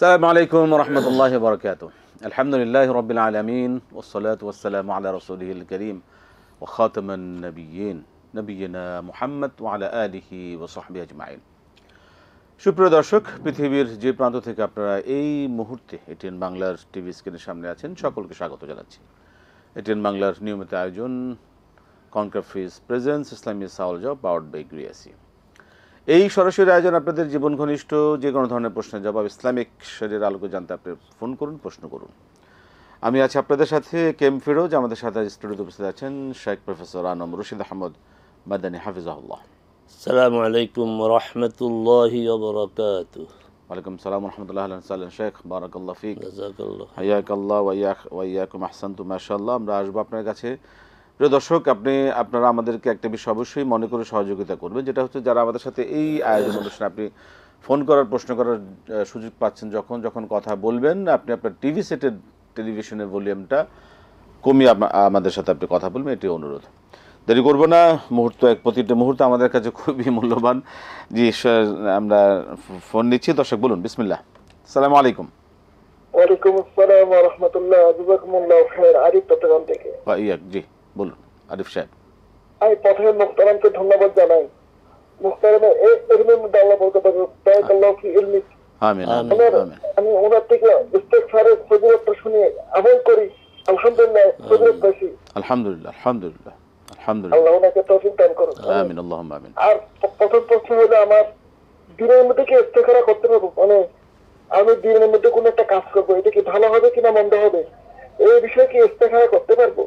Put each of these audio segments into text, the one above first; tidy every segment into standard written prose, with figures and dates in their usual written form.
السلام عليكم ورحمة الله وبركاته. الحمد لله رب العالمين والصلاة والسلام على رسوله الكريم وخاتم النبيين نبينا محمد وعلى آله وصحبه أجمعين. সুপ্রিয় দর্শক, পৃথিবীর যে প্রান্ত থেকে আপনারা এই মুহূর্তে এটিএন বাংলার টিভি স্ক্রিনের সামনে আছেন, সকলকে স্বাগত জানাচ্ছি। এটিএন বাংলার নিয়মিত আয়োজন কনক্লেভ ফিজ প্রেজেন্স ইসলামী সাওয়াল পাওয়ার্ড বাই গ্রিয়াসি। এই সরাসরি আয়োজন আপনাদের জীবন ঘনিষ্ঠ যে কোনো ধরনের প্রশ্নের জবাব ইসলামিক শরীরের আলোকে জানতে আপনি ফোন করুন, প্রশ্ন করুন। আমি আছি আপনাদের সাথে কেম ফিরোজ। আমাদের সাথে স্টুডিওতে উপস্থিত আছেন শেখ প্রফেসর আনম রশিদ আহমদ মাদানী হাফিজাহুল্লাহ। আসসালামু আলাইকুম ওয়া রাহমাতুল্লাহি ওয়া বারাকাতুহু। ওয়ালাইকুম সালাম ওয়া রাহমাতুল্লাহি ওয়া বারাকাতুহু। শেখ বারাকাল্লাহু ফিক, জাযাকাল্লাহ, হায়াকাল্লাহ ওয়া ইয়াকুম আহসানতুম। মাশাআল্লাহ। আমরা আসবো আপনার কাছে। প্রিয় দর্শক, আপনারা আমাদেরকে একটা বিষয় অবশ্যই মনে করে সহযোগিতা করবেন, যেটা হচ্ছে যারা আমাদের সাথে এই আয়োজন অনুষ্ঠানে আপনি ফোন করার, প্রশ্ন করার সুযোগ পাচ্ছেন, যখন কথা বলবেন আপনি আপনার টিভি সেটের টেলিভিশনের ভলিউমটা কমিয়ে আমাদের সাথে আপনি কথা বলবেন, এটি অনুরোধ। দেরি করবো না, প্রতিটা মুহূর্ত আমাদের কাছে খুবই মূল্যবান। জি, আমরা ফোন নিচ্ছি। দর্শক বলুন, বিসমিল্লাহ। আসসালামু আলাইকুম। ওয়ালাইকুম আসসালাম ওয়া রাহমাতুল্লাহ। জাযাকুমুল্লাহু খাইর। আরিফ চট্টগ্রাম থেকে। জি বলুন আরিফ সাহেব। আমি প্রথমে মুহতারামকে ধন্যবাদ জানাই। মুহতারামে এই ইলমের মধ্যে আল্লাহ বরকত দান। বারাকাল্লাহু ফি ইলমিক। আমিন আমিন আমিন। আমি ওনার থেকে ইস্তেগফারের ফজিলতটা শুনে আমল করি। আলহামদুলিল্লাহ, ফজিলত পাইছি। আলহামদুলিল্লাহ আলহামদুলিল্লাহ আলহামদুলিল্লাহ। আল্লাহ ওনাকে তৌফিক দান করুন। আমিন আল্লাহুম্মা আমিন। আর প্রথম প্রশ্ন হলো, আমার দিনের মধ্যে কি ইস্তেখারা করতে পারবো? মানে আমি দিনের মধ্যে কোনো একটা কাজ করবো, এটা কি ভালো হবে কিনা মন্দ হবে, এই বিষয়ে কি ইস্তেখারা করতে পারবো?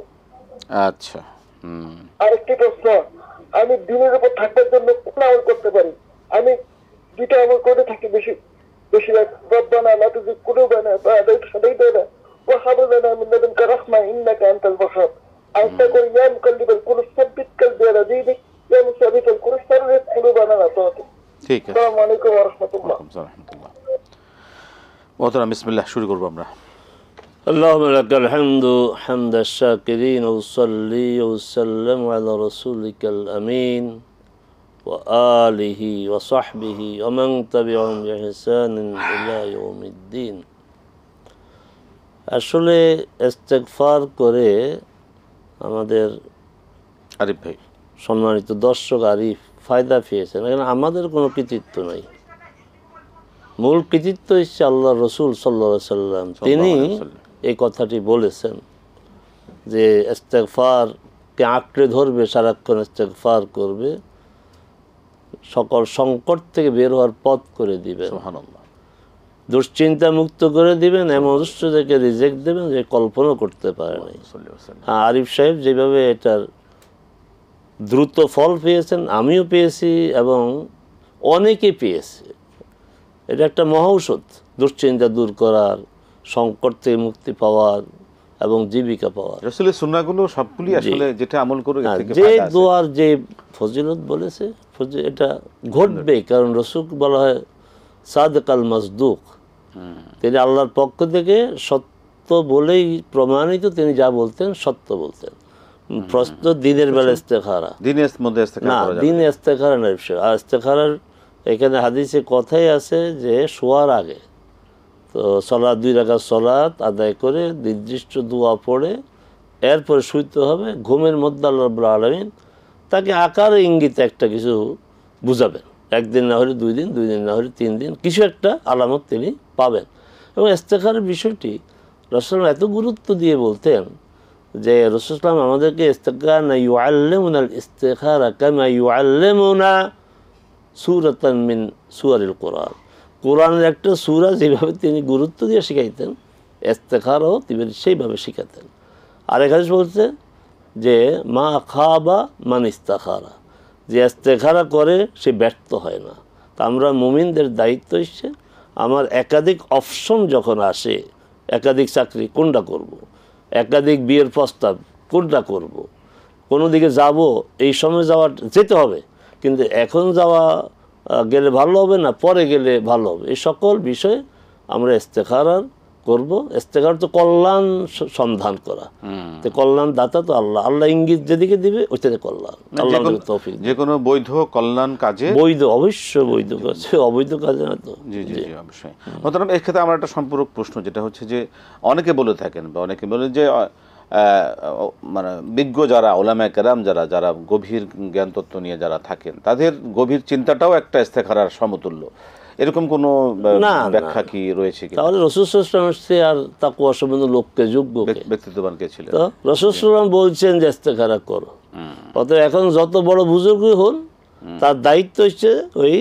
আচ্ছা। আরেকটি প্রশ্ন, আমি দিনের উপর থাকবার জন্য কোন আমল করতে পারি? আমি দুইটা আমল করে থাকি বেশিরভাগ। রব্বানা লা তুযিগ কুলুবানা বা'দা ইয হাদাইতানা ওয়া হাব লানা মিন লাদুনকা রাহমা ইন্নাকা আনতাল ওয়াহ্হাব। আরেকটা করি, ইয়া মুকাল্লিবাল কুলুব সাব্বিত কলবি আলা দীনিক ইয়া মুসাব্বিতাল কুলুব সাররিফ কুলুবানা আলা তাআতিক। ঠিক আছে। আসসালামু আলাইকুম ওয়া রাহমাতুল্লাহ। মোহতারাম, বিসমিল্লাহ, শুরু করবো আমরা। আল্লাহুম্মা লাকাল হামদু হামদাশ শাকিরিন ওয়া সাল্লি ওয়া সাল্লাম আলা রাসূলিকাল আমিন ওয়া আলিহি ওয়া সাহবিহি ওয়া মান তাবি'আহুম বিইহসানিন ইলা ইয়াউমিদ্দিন। আসলে ইস্তেগফার করে আমাদের আরিফ ভাই, সম্মানিত দর্শক আরিফ ফায়দা পেয়েছেন। এখানে আমাদের কোনো কৃতিত্ব নাই। মূল কৃতিত্ব হচ্ছে আল্লাহ রসুল সাল্লাল্লাহু আলাইহি সাল্লাম। তিনি এই কথাটি বলেছেন যে ইস্তেগফারকে আঁকড়ে ধরবে, সারাক্ষণ ইস্তেগফার করবে, সকল সংকট থেকে বের হওয়ার পথ করে দিবেন, সুবহানাল্লাহ, দুশ্চিন্তা মুক্ত করে দিবেন, এমন দুশ্চিন্তাকে রিজেক্ট দেবেন যে কল্পনা করতে পারে নাই। হ্যাঁ, আরিফ সাহেব যেভাবে এটার দ্রুত ফল পেয়েছেন, আমিও পেয়েছি এবং অনেকে পেয়েছে। এটা একটা মহৌষধ, দুশ্চিন্তা দূর করার, সংকট থেকে মুক্তি পাওয়ার এবং জীবিকা পাওয়ার। রাসূলের সুন্নাহগুলো সবগুলি আসলে যেটা আমল করে যে দোয়ার যে ফজিলত বলেছে, এটা ঘটবে, কারণ রসূল বলা হয় সাদিক আল মাসদুক। তিনি আল্লাহর পক্ষ থেকে সত্য বলেই প্রমাণিত, তিনি যা বলতেন সত্য বলতেন। প্রশ্ন দিনের বেলা ইস্তেখারা, দিনের মধ্যে না, দিনে ইস্তেখারা না। আর ইস্তেখারার এখানে হাদিসে কথাই আছে যে শোয়ার আগে তো সলাৎ, 2 রাকাত সলাৎ আদায় করে নির্দিষ্ট দোয়া পড়ে এরপরে শুইতে হবে। ঘুমের মধ্যে আল্লাহ রাব্বুল আলামিন তাকে আকারে ইঙ্গিতে একটা কিছু বুঝাবেন। একদিন না হলে 2 দিন, 2 দিন না হলে 3 দিন, কিছু একটা আলামত তিনি পাবেন। এবং ইস্তেখারের বিষয়টি রাসূল এত গুরুত্ব দিয়ে বলতেন যে রাসূল আমাদেরকে ইস্তেখারা ইউআল্লিমুনাল ইস্তেখারা কামা ইউআল্লিমুনা সূরাতান মিন সুয়ারিল কোরআন। কোরআনের একটা সূরা যেভাবে তিনি গুরুত্ব দিয়ে শিখাইতেন, ইস্তেখারাও তিনি সেইভাবে শিখাতেন। আর এখানে বলছে যে মা খাবা মান ইস্তেখারা, যে ইস্তেখারা করে সে ব্যর্থ হয় না। তা আমরা মুমিনদের দায়িত্ব হচ্ছে, আমার একাধিক অপশন যখন আসে, একাধিক চাকরি কোনটা করব, একাধিক বিয়ের প্রস্তাব কোনটা করব, কোনো দিকে যাব, এই সময় যেতে হবে, কিন্তু এখন যাওয়া গেলে ভালো হবে না, পরে গেলে ভালো হবে, এই সকল বিষয়ে আমরা ইস্তেখারার করব। ইস্তেখারা তো কল্যাণ সন্ধান করা, তো কল্যাণ দাতা তো আল্লাহ, আল্লাহ ইঙ্গিত যেদিকে দিবে ওইটাতে কল্যাণ, আল্লাহ তৌফিক। যে কোনো বৈধ কল্যাণ কাজে, বৈধ অবশ্য বৈধ কাজে, অবৈধ কাজে না তো। জি জি জি অবশ্যই। মোহতারাম, এই ক্ষেত্রে আমার একটা সম্পূরক প্রশ্ন, যেটা হচ্ছে যে অনেকে বলে থাকেন বা অনেকে বলেন যে মানে বিজ্ঞ যারা ওলামায়ে কেরাম যারা গভীর জ্ঞান তত্ত্ব নিয়ে যারা থাকেন, তাদের গভীর চিন্তাটাও একটা ইস্তেখারার সমতুল্য, এরকম কোনো ব্যাখ্যা কি রয়েছে কি? তাহলে রাসূল সাল্লাল্লাহু আলাইহি ওয়াসাল্লাম আর তাকওয়া সম্পন্ন লোককে যোগ্য ব্যক্তিত্ববান কে ছিলেন? তো রাসূল সাল্লাল্লাহু আলাইহি ওয়াসাল্লাম বলছেন যে ইস্তেখারা করো। অতএব এখন যত বড় বুজুর্গই হন, তার দায়িত্ব হচ্ছে ওই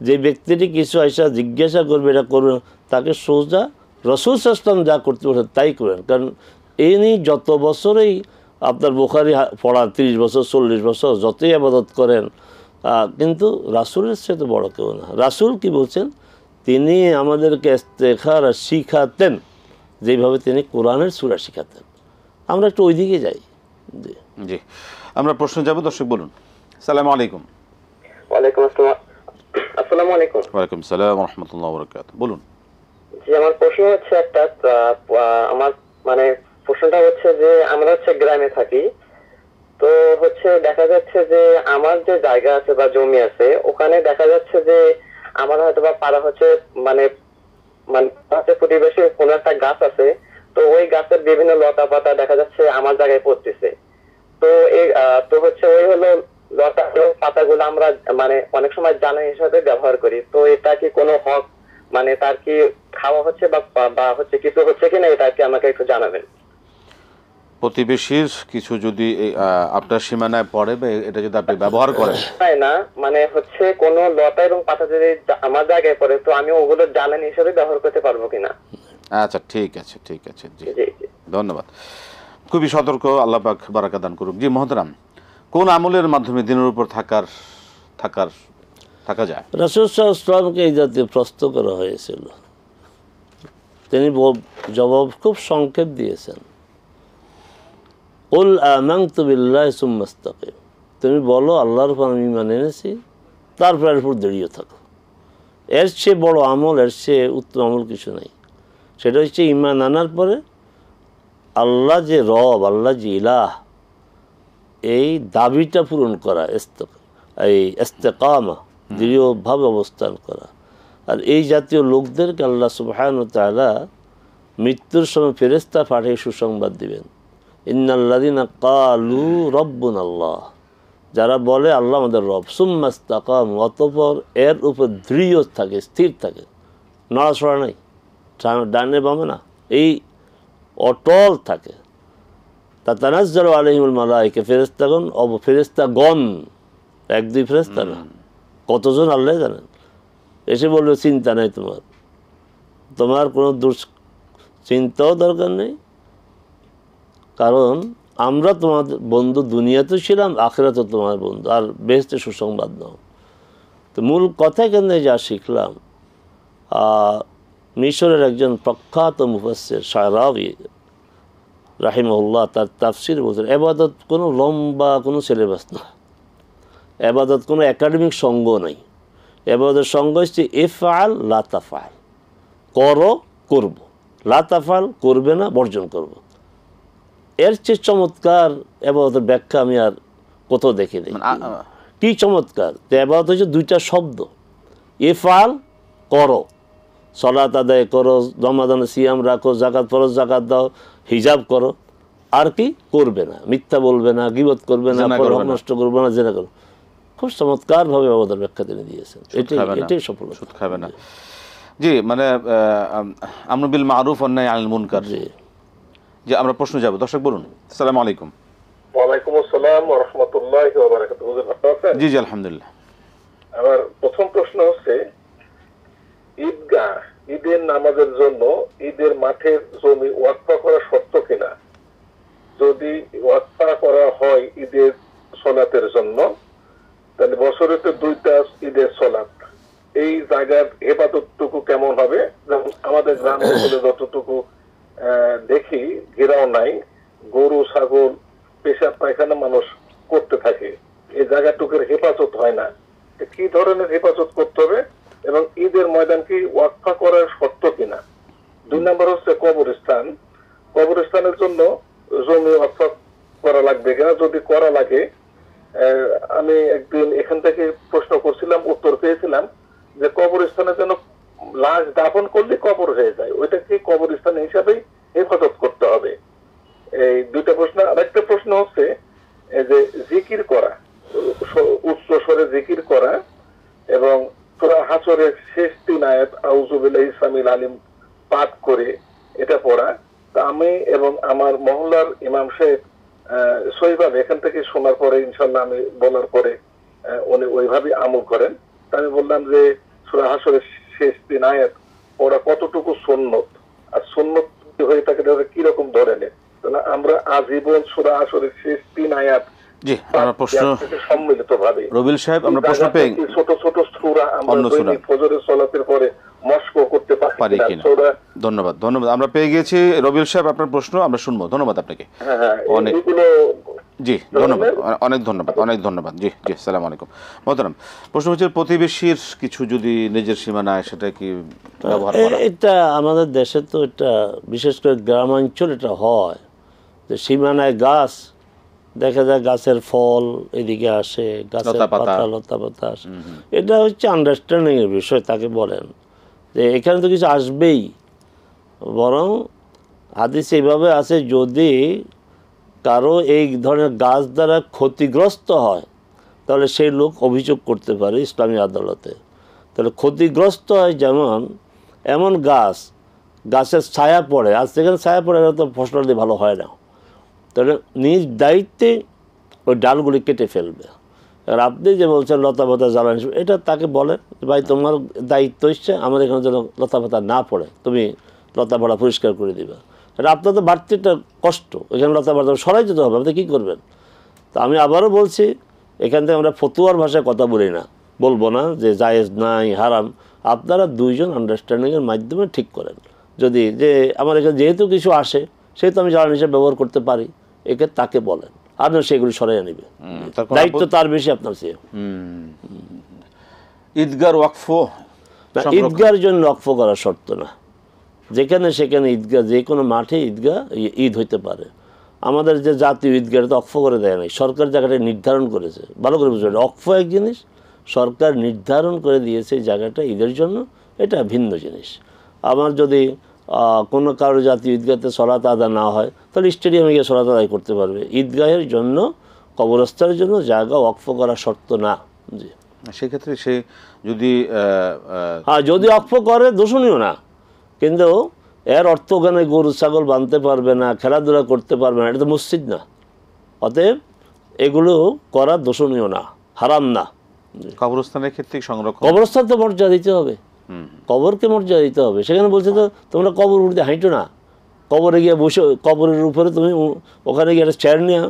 যে ব্যক্তিটি কিছু আইসা জিজ্ঞাসা করবে এটা করবে, তাকে সোজা রাসূল সাল্লাল্লাহু আলাইহি ওয়াসাল্লাম যা করতে বলে তাই করেন। কারণ ইনি যত বছরেই আপনার বুখারী পড়া 30 বছর 40 বছর যতই ইবাদত করেন, কিন্তু রাসূলের চেয়ে তো বড় কেউ না। রাসূল কি বলছেন? তিনি আমাদেরকে ইস্তেখারা শিখাতেন যেভাবে তিনি কোরআনের সূরা শিখাতেন। আমরা একটু ওইদিকে যাই। জি জি, আমরা প্রশ্ন যাব। দর্শক বলুন। আসসালামু আলাইকুম। ওয়ালাইকুম আসসালাম। আসসালামু আলাইকুম। ওয়ালাইকুম আসসালাম ওয়া রাহমাতুল্লাহি ওয়া বারাকাতুহু। বলুন। জি, আমার প্রশ্ন হচ্ছে একটা, আমার মানে প্রশ্নটা হচ্ছে যে আমরা হচ্ছে গ্রামে থাকি, তো হচ্ছে দেখা যাচ্ছে যে আমার যে জায়গা আছে বা জমি আছে, ওখানে দেখা যাচ্ছে যে আমার হয়তো বা পাড়া হচ্ছে মানে মানে প্রতিবেশী কোনো একটা গাছ আছে, তো ওই গাছের বিভিন্ন লতা পাতা দেখা যাচ্ছে আমার জায়গায় পড়তেছে। তো এই তো হচ্ছে ওই হলো লতা পাতাগুলো আমরা মানে অনেক সময় জানা হিসাবে ব্যবহার করি, তো এটা কি কোনো হক, মানে তার কি খাওয়া হচ্ছে বা হচ্ছে কিছু হচ্ছে কিনা, এটা কি আমাকে একটু জানাবেন। প্রতিবেশীর কিছু যদি আপনার সীমানায় পড়ে বা এটা যদি আপনি ব্যবহার করেন, তাই না, মানে হচ্ছে কোনো লতা এবং পাতা যদি আমার জায়গায় পড়ে, তো আমি ওগুলো জ্বালানি হিসেবে ব্যবহার করতে পারবো কিনা? আচ্ছা, ঠিক আছে ঠিক আছে। জি জি জি, ধন্যবাদ। খুবই সতর্ক, আল্লাহ পাক বারাকা দান করুক। জি মোহতারাম, কোন আমলের মাধ্যমে দিনের উপর থাকা যায়? রাসূল সাল্লাল্লাহু আলাইহি ওয়াসাল্লামকে এই জাতীয় প্রশ্ন করা হয়েছিল, তিনি জবাব খুব সংক্ষেপ দিয়েছেন। কুল আমানতু বিল্লাহি সুম্মা ইসতাকিম, তুমি বলো আল্লাহর উপর আমি ঈমান এনেছি, তারপর এর উপর দৃঢ় থাকো। এর চেয়ে বড় আমল, এর চেয়ে উত্তম আমল কিছু নাই। সেটা হচ্ছে ঈমান আনার পরে আল্লাহ যে রব, আল্লাহ যে ইলাহ, এই দাবিটা পূরণ করা, এই ইস্তেকামা, দৃঢ়ভাবে অবস্থান করা। আর এই জাতীয় লোকদেরকে আল্লাহ সুবহানাহু ওয়া তাআলা মৃত্যুর সময় ফেরেশতা পাঠিয়ে সুসংবাদ দিবেন। ইন্নাল্লাযীনা ক্বালু রাব্বুনাল্লাহ, যারা বলে আল্লাহ আমাদের রব, সুম্মা ইসতাকামু, অতঃপর এর উপর দৃঢ় থাকে, স্থির থাকে, নড়াচড়া নাই, ডানে বামে না, এই অটল থাকে। তাতানাজ্জালু আলাইহিমুল মালায়েকা, ফেরেশতাগণ, এক দুই ফেরেশতা না, কতজন আল্লাহ জানেন। এসে বলবে চিন্তা নাই তোমার কোনো চিন্তাও দরকার নেই, কারণ আমরা তোমাদের বন্ধু, দুনিয়াতেও ছিলাম, আখিরাতেও তোমার বন্ধু, আর বেহেশতে সুসংবাদ নাও। তো মূল কথা কেন যা শিখলাম, মিশরের একজন প্রখ্যাত মুফাসসির শায়রাওয়ি রাহিমাহুল্লাহ তার তাফসির বলছেন, এবাদত কোনো লম্বা কোনো সিলেবাস না, এবাদত কোনো একাডেমিক সঙ্গ নাই। এবাদতের সঙ্গ হচ্ছে ইফআল লা তাফআল, করো করব, লা তাফআল করবে না বর্জন করব। এর চেয়ে চমৎকার এবাদতের ব্যাখ্যা আমি আর কোথাও দেখিনি। কি চমৎকার! এবাদত হচ্ছে দুইটা শব্দ, ইফআল করো, সালাত আদায় করো, রমাদান সিয়াম রাখো, যাকাত ফরজ যাকাত দাও, হিজাব করো, আর কি করবে না, মিথ্যা বলবে না, গীবত করবে না, হক নষ্ট করবে না, জেনা করো। খুব চমৎকারভাবে আমাদের ব্যাখ্যা তিনি দিয়েছেন। এটাই সফলতা, সুদ খাবে না। জি, মানে আমরু বিল মারুফ ওয়া নাহই আনিল মুনকার। জি, আমরা প্রশ্ন যাব। দর্শক বলুন। আসসালামু আলাইকুম। ওয়ালাইকুম আসসালাম ওয়া রাহমাতুল্লাহি ওয়া বারাকাতুহু। জি জি আলহামদুলিল্লাহ। আমার প্রথম প্রশ্ন হচ্ছে, ঈদগাহ, ঈদের নামাজের জন্য ঈদের মাঠের জমি ওয়াকফা করা শর্ত কিনা? যদি ওয়াকফা করা হয় ঈদের সলাতের জন্য, তাহলে বছরে তো দুইটা ঈদের সলাত, এই জায়গার হেফাজতটুকু কেমন হবে? যেমন আমাদের গ্রাম অঞ্চলে যতটুকু দেখি, ঘেরাও নাই, গরু ছাগল পেশাব পায়খানা মানুষ করতে থাকে, এই জায়গাটুকুর হেফাজত হয় না। কি ধরনের হেফাজত করতে হবে এবং ঈদের ময়দান কি ওয়াকফা করার শর্ত কিনা? 2 নম্বর হচ্ছে কবরস্থান। কবরস্থানের জন্য জমি ওয়াকফ করা লাগবে কিনা, যদি করা লাগে আমি একদিন এখান থেকে প্রশ্ন করছিলাম, উত্তর পেয়েছিলাম যে কবরস্থানে যেন লাশ দাফন করলে কবর হয়ে যায়, ওইটা কি কবরস্থান হিসাবেই হেফাজত করতে হবে। এই দুইটা প্রশ্ন। আরেকটা প্রশ্ন হচ্ছে যে জিকির করা, উচ্চ স্বরে জিকির করা এবং সূরা হাসরের শেষ 3 আয়াত আউযু বিল্লাহি সামিল আলিম পাঠ করে এটা পড়া। তা আমি এবং আমার মহল্লার ইমাম সাহেব সহিভাবে এখান থেকে শোনার পরে ইনশাল্লাহ আমি বলার পরে উনি ওইভাবে আমল করেন। তা আমি বললাম যে সূরা হাসরের শেষ 3 আয়াত ওরা কতটুকু সুন্নত, আর সুন্নত হয়ে থাকে কিরকম ধরে নেয়। তাহলে আমরা আজীবন সূরা হাসরের শেষ 3 আয়াত জি আমরা প্রশ্ন সম্মিলিত ভাবে রবিল সাহেব আমরা প্রশ্ন পেয়ে ছোট ছোট সূরা আমরা দৈনিক ফজরের সালাতের পরে মস্ক করতে পারি কিনা। ধন্যবাদ ধন্যবাদ, আমরা পেয়ে গেছি রবিল সাহেব আপনার প্রশ্ন, আমরা শুনবো। ধন্যবাদ আপনাকে। অনেক জি ধন্যবাদ, অনেক ধন্যবাদ, অনেক ধন্যবাদ। জি জি আসসালামু আলাইকুম। মোহতারাম, প্রশ্ন হচ্ছে প্রতিবেশীর কিছু যদি নিজের সীমানায় সেটা কি ব্যবহার করা? এটা আমাদের দেশে তো এটা বিশেষ করে গ্রামাঞ্চল এটা হয় যে সীমানায় গাছ দেখা যায়, গাছের ফল এদিকে আসে, গাছের পাতা লতা পাতা আসে। এটা হচ্ছে আন্ডারস্ট্যান্ডিং এর বিষয়। তাকে বলেন যে এখানে তো কিছু আসবেই, বরং হাদিস এইভাবে আছে যদি কারো এই ধরনের গাছ দ্বারা ক্ষতিগ্রস্ত হয় তাহলে সেই লোক অভিযোগ করতে পারে ইসলামী আদালতে। তাহলে ক্ষতিগ্রস্ত হয় যেমন এমন গাছের ছায়া পড়ে, আজ সেখানে ছায়া পড়ে তো ফসলটি ভালো হয় না, তাহলে নিজ দায়িত্বে ওই ডালগুলি কেটে ফেলবে। আর আপনি যে বলছেন লতা পাতা জ্বালানি, এটা তাকে বলেন ভাই তোমার দায়িত্ব হচ্ছে আমার এখানে যেন লতা পাতা না পড়ে, তুমি লতা পাতা পরিষ্কার করে দিবে। এটা আপনার তো বাড়তি একটা কষ্ট, এখানে লতা পাতা সরাই যেতে হবে, আপনি কী করবেন? তা আমি আবারও বলছি, এখান থেকে আমরা ফতুয়ার ভাষায় কথা বলবো না যে জায়েজ নাই হারাম। আপনারা দুইজন আন্ডারস্ট্যান্ডিংয়ের মাধ্যমে ঠিক করেন। যদি যে আমার এখানে যেহেতু কিছু আসে সেহেতু আমি জ্বালানি হিসেবে ব্যবহার করতে পারি, একে তাকে বলেন, আর না সেগুলি সরাইয়া নেবে। দায়িত্ব তার বেশি আপনার চেয়ে। ঈদগার ওয়াকফ, ঈদগার জন্য ওয়াকফ করা শর্ত না, যেখানে সেখানে ঈদগাহ, যে কোনো মাঠে ঈদগাহ ঈদ হইতে পারে। আমাদের যে জাতীয় ঈদগাহ তো ওয়াকফ করে দেয় নাই, সরকার জায়গাটা নির্ধারণ করেছে। ভালো করে বুঝবেন, ওয়াকফ এক জিনিস, সরকার নির্ধারণ করে দিয়েছে এই জায়গাটা ঈদের জন্য, এটা ভিন্ন জিনিস। আমার যদি কোনো কারো জাতীয় ঈদগাহতে সলাত আদা না হয় তাহলে স্টেডিয়ামে গিয়ে সলাত আদায় করতে পারবে। ঈদগাহের জন্য, কবরস্থানের জন্য জায়গা ওয়াকফ করা শর্ত না। জি, সেক্ষেত্রে সে যদি যদি ওয়াকফ করে দোষণীয় না, কিন্তু এর অর্থ ওখানে গরু ছাগল বাঁধতে পারবে না, খেলাধুলা করতে পারবে না, এটা তো মসজিদ না। অতএব এগুলো করা দোষণীয় না, হারাম না। কবরস্থানের ক্ষেত্রে সংরক্ষণ, কবরস্থান তো মর্যাদা দিতে হবে, কবরকে মর্যাদা দিতে হবে। সেখানে বলছে তো তোমরা কবর উঠতে হাঁটো না, কবরে গিয়ে বসে, কবরের উপরে তুমি ওখানে গিয়ে একটা চেয়ার নিয়ে,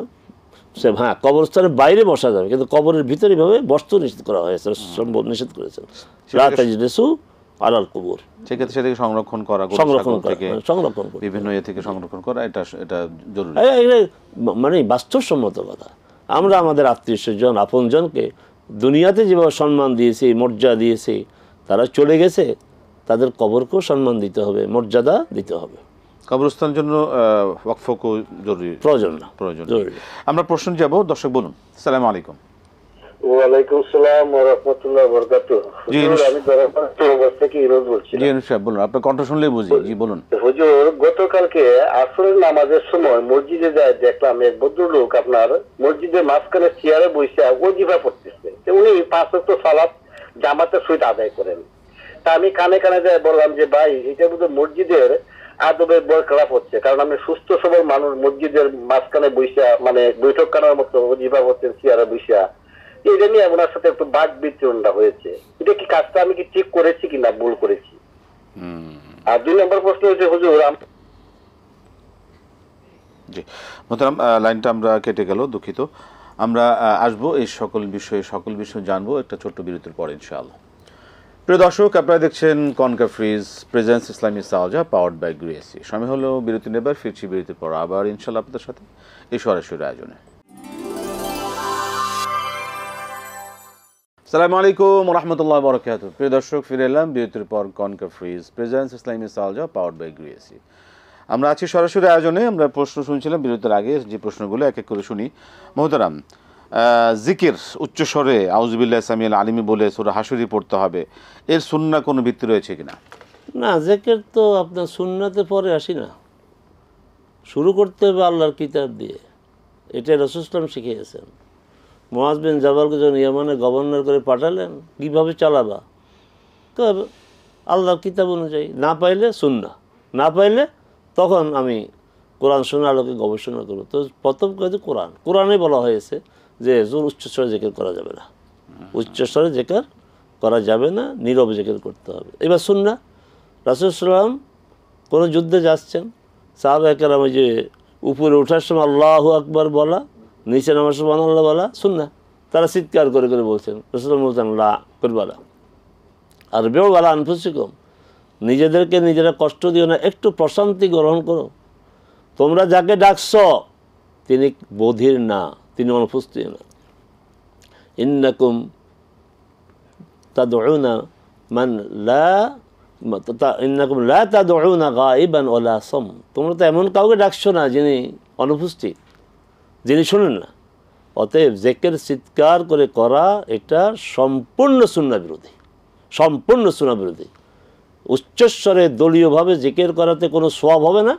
হ্যাঁ কবরস্থানের বাইরে বসা যাবে, কিন্তু কবরের ভিতরে এভাবে বস্তু নিষেধ করা হয়েছে, সম্ভব নিষেধ করেছেন আলাল কবর। সেক্ষেত্রে সেটাকে সংরক্ষণ করা, বিভিন্ন ইয়ে থেকে সংরক্ষণ করা, এটা জরুরি। মানে বাস্তবসম্মত কথা। আমরা আমাদের আত্মীয় স্বজন আপনজনকে দুনিয়াতে যেভাবে সম্মান দিয়েছি, মর্যাদা দিয়েছি, তারা চলে গেছে, তাদের কবরকেও সম্মান দিতে হবে, মর্যাদা দিতে হবে। কবরস্থানের জন্য ওয়াকফও জরুরি, প্রয়োজন। আমরা প্রশ্ন যাব, দর্শক বলুন। আসসালামু আলাইকুম। ওয়ালাইকুম আসসালাম ওয়া রাহমাতুল্লাহি ওয়া বারাকাতুহু। আমি দরবার থেকে ইরোজ বলছি। জি সাহেব বলুন, আপনার কণ্ঠ শুনলেই বুঝি। জি বলুন। হুজুর, গতকালকে আসরের নামাজের সময় মসজিদে যায় দেখলাম এক ভদ্রলোক আপনার মসজিদের মাঝখানে চেয়ারে বসে ওয়াজিফা পড়তেছে। উনি 5 ওয়াক্ত সালাত জামাতের সহিত আদায় করেন। তা আমি কানে কানে যায় বললাম যে ভাই, এটা বোধহয় মসজিদের আদবের বরখেলাপ হচ্ছে, কারণ আমি সুস্থ সবল মানুষ মসজিদের মাঝখানে বসে মানে বৈঠক কানার মতো ওয়াজিফা পড়তেন চেয়ারে বসে। এটা নিয়ে আপনার সাথে একটু বাদ বিতরণটা হয়েছে, এটা কি কাজটা আমি কি ঠিক করেছি কিনা ভুল করেছি? আর 2 নম্বর প্রশ্ন হচ্ছে হুজুর, জি মোহতারাম, লাইনটা আমরা কেটে গেল, দুঃখিত। আমরা আসবো এই সকল বিষয়ে জানবো একটা ছোট্ট বিরতির পরে ইনশাআল্লাহ। প্রিয় দর্শক, আপনারা দেখছেন concha fridge presence Islami সাওজা powered by গ্রিএসি। সময় হলো বিরতি নেবার, ফিরছি বিরতির পর আবার ইনশাআল্লাহ আপনাদের সাথে এই সরাসরি আয়োজনে। আসসালামু আলাইকুম রহমতুল্লাহ বরকাত। প্রিয় দর্শক, ফিরে এলাম বিরতির পর। Concha fridge presence Islami সালজা powered by গ্রিএসি। আমরা আছি সরাসরি আয়োজনে। আমরা প্রশ্ন শুনছিলাম বিরতির আগে, যে প্রশ্নগুলো এক এক করে শুনি। মোহতারাম, জিকির উচ্চস্বরে আউযুবিল্লাহি সামিল আলিমি বলে সূরা হাশরি পড়তে হবে, এর সুন্নাহ কোনো ভিত্তি রয়েছে কিনা? না, জিকির তো আপনার সুন্নাতে পরে আসি না, শুরু করতে হবে আল্লাহর কিতাব দিয়ে। এটা রাসূল সাল্লাল্লাহু আলাইহি ওয়াসাল্লাম শিখিয়েছেন। মুআয বিন জাবালকে যখন ইয়ামানে গভর্নর করে পাঠালেন, কীভাবে চালাবা? তো আল্লাহর কিতাব অনুযায়ী, না পাইলে সুন্নাহ, না পাইলে তখন আমি কোরআন শোনার আলোকে গবেষণা করব। তো প্রথম কাজে কোরআনে বলা হয়েছে যে জোর উচ্চস্বরে জিকির করা যাবে না, উচ্চস্বরে জিকির করা যাবে না, নীরবে জিকির করতে হবে। এবার সুন্নাহ, রাসূল সাল্লাল্লাহু আলাইহি ওয়াসাল্লাম কোনো যুদ্ধে যাচ্ছেন, সাহাবায়ে কেরাম ওই যে উপরে ওঠার সময় আল্লাহু আকবার বলা, নিচে নামার সময় সুবহানাল্লাহ বলা সুন্নাহ। তারা চিৎকার করে করে বলছেন, রাসূল বলছেন লা করবালা আর বেও বালা আনফুসিকুম, নিজেদেরকে নিজেরা কষ্ট দিও না, একটু প্রশান্তি গ্রহণ করো। তোমরা যাকে ডাকছ তিনি বধির না, তিনি অনুপস্থিত না। ইন্নাকুম তাদউনা মান লা ইন্নাকুম লা তাদউনা গায়িবান ওয়ালা সাম, তোমরা তো এমন কাউকে ডাকছো না যিনি অনুপস্থিত, যিনি শোনেন না। অতএব জিকির চিৎকার করে করা এটা সম্পূর্ণ সুন্নাহ বিরোধী, সম্পূর্ণ সুন্নাহ বিরোধী। উচ্চস্বরে দলীয়ভাবে জিকির করাতে কোনো সওয়াব হবে না।